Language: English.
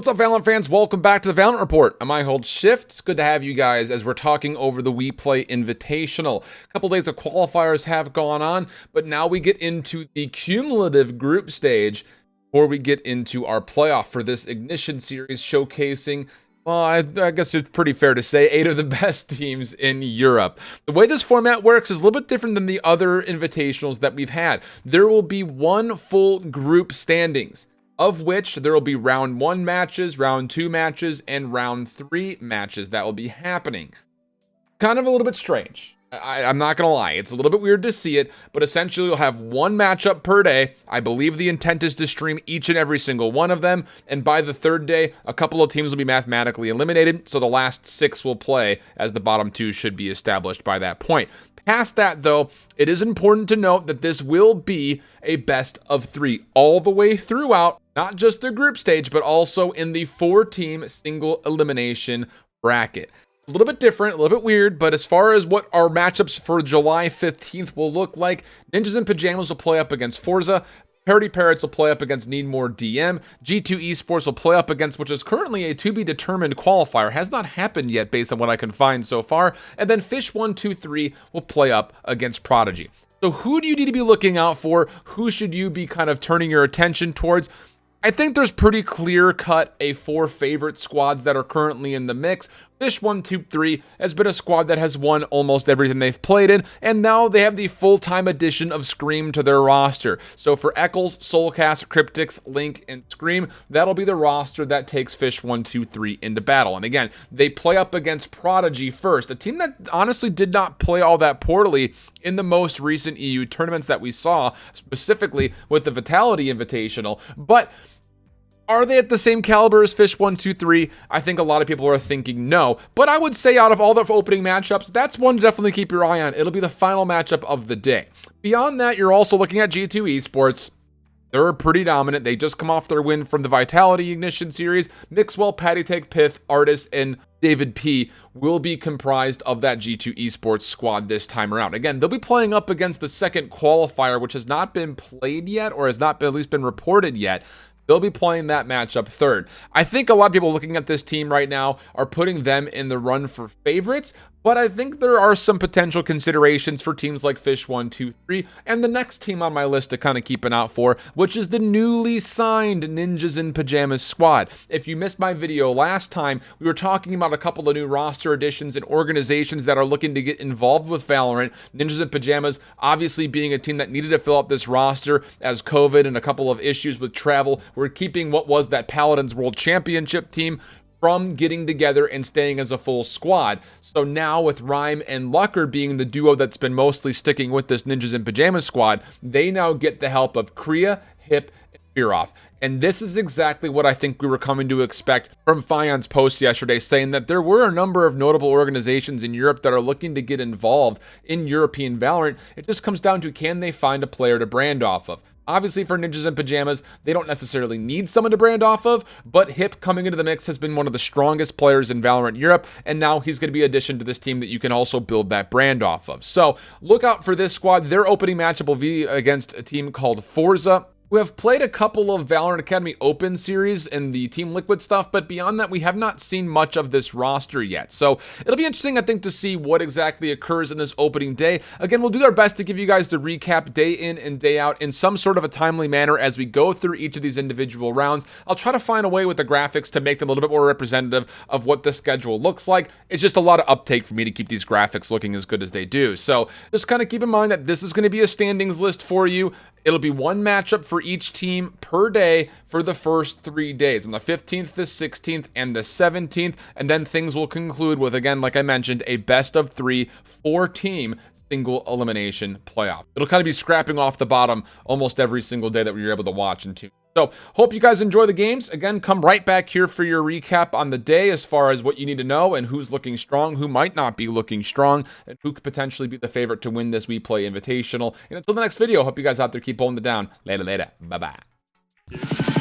What's up, Valorant fans? Welcome back to the Valorant Report. I'm IHOLDSHIFT. It's good to have you guys as we're talking over the WePlay Invitational. A couple days of qualifiers have gone on, but now we get into the cumulative group stage before we get into our playoff for this Ignition Series showcasing, well, I guess it's pretty fair to say, 8 of the best teams in Europe. The way this format works is a little bit different than the other invitationals that we've had. There will be one full group standings, of which there will be round 1 matches, round 2 matches, and round 3 matches that will be happening. Kind of a little bit strange. I'm not gonna lie, it's a little bit weird to see it, but essentially you'll have one matchup per day. I believe the intent is to stream each and every single one of them, and by the 3rd day, a couple of teams will be mathematically eliminated, so the last 6 will play, as the bottom 2 should be established by that point. Past that, though, it is important to note that this will be a best of 3 all the way throughout, not just the group stage, but also in the 4-team single elimination bracket. A little bit different, a little bit weird, but as far as what our matchups for July 15th will look like, NinjasInPants will play up against Forza, Parody Parrots will play up against Need More DM, G2 Esports will play up against, which is currently a to-be-determined qualifier, has not happened yet based on what I can find so far, and then Fish123 will play up against Prodigy. So who do you need to be looking out for? Who should you be kind of turning your attention towards? I think there's pretty clear-cut a 4 favorite squads that are currently in the mix. Fish123 has been a squad that has won almost everything they've played in, and now they have the full-time addition of Scream to their roster. So for Eccles, Soulcast, Cryptix, Link, and Scream, that'll be the roster that takes Fish123 into battle. And again, they play up against Prodigy first, a team that honestly did not play all that poorly in the most recent EU tournaments that we saw, specifically with the Vitality Invitational, but are they at the same caliber as Fish123? I think a lot of people are thinking no, but I would say out of all the opening matchups, that's one to definitely keep your eye on. It'll be the final matchup of the day. Beyond that, you're also looking at G2 Esports. They're pretty dominant. They just come off their win from the Vitality Ignition Series. Mixwell, Patty Take, Pith, Artis, and David P will be comprised of that G2 Esports squad this time around. Again, they'll be playing up against the second qualifier, which has not been played yet, or has not been, at least been reported yet. They'll be playing that matchup 3rd. I think a lot of people looking at this team right now are putting them in the run for favorites, but I think there are some potential considerations for teams like Fish123 and the next team on my list to kind of keep an eye out for, which is the newly signed NinjasInPants squad. If you missed my video last time, we were talking about a couple of new roster additions and organizations that are looking to get involved with Valorant. NinjasInPants obviously being a team that needed to fill up this roster as COVID and a couple of issues with travel were keeping what was that Paladins World Championship team from getting together and staying as a full squad. So now with Rhyme and Lucker being the duo that's been mostly sticking with this NinjasInPants squad, they now get the help of Kriya, Hip, and Fearoff. And this is exactly what I think we were coming to expect from Fion's post yesterday, saying that there were a number of notable organizations in Europe that are looking to get involved in European Valorant. It just comes down to, can they find a player to brand off of? Obviously, for NinjasInPants, they don't necessarily need someone to brand off of, but Hip coming into the mix has been one of the strongest players in Valorant Europe, and now he's going to be an addition to this team that you can also build that brand off of. So look out for this squad. Their opening matchup will be against a team called Forza, who have played a couple of Valorant Academy Open series and the Team Liquid stuff, but beyond that, we have not seen much of this roster yet. So it'll be interesting, I think, to see what exactly occurs in this opening day. Again, we'll do our best to give you guys the recap day in and day out in some sort of a timely manner as we go through each of these individual rounds. I'll try to find a way with the graphics to make them a little bit more representative of what the schedule looks like. It's just a lot of uptake for me to keep these graphics looking as good as they do. So just kind of keep in mind that this is going to be a standings list for you. It'll be one matchup for each team per day for the first 3 days, on the 15th, the 16th, and the 17th, and then things will conclude with, again, like I mentioned, a best of 3 4-team single elimination playoff. It'll kind of be scrapping off the bottom almost every single day that we're able to watch and tune. So hope you guys enjoy the games. Again, come right back here for your recap on the day as far as what you need to know and who's looking strong, who might not be looking strong, and who could potentially be the favorite to win this WePlay Invitational. And until the next video, hope you guys out there keep holding it down. Later. Bye-bye.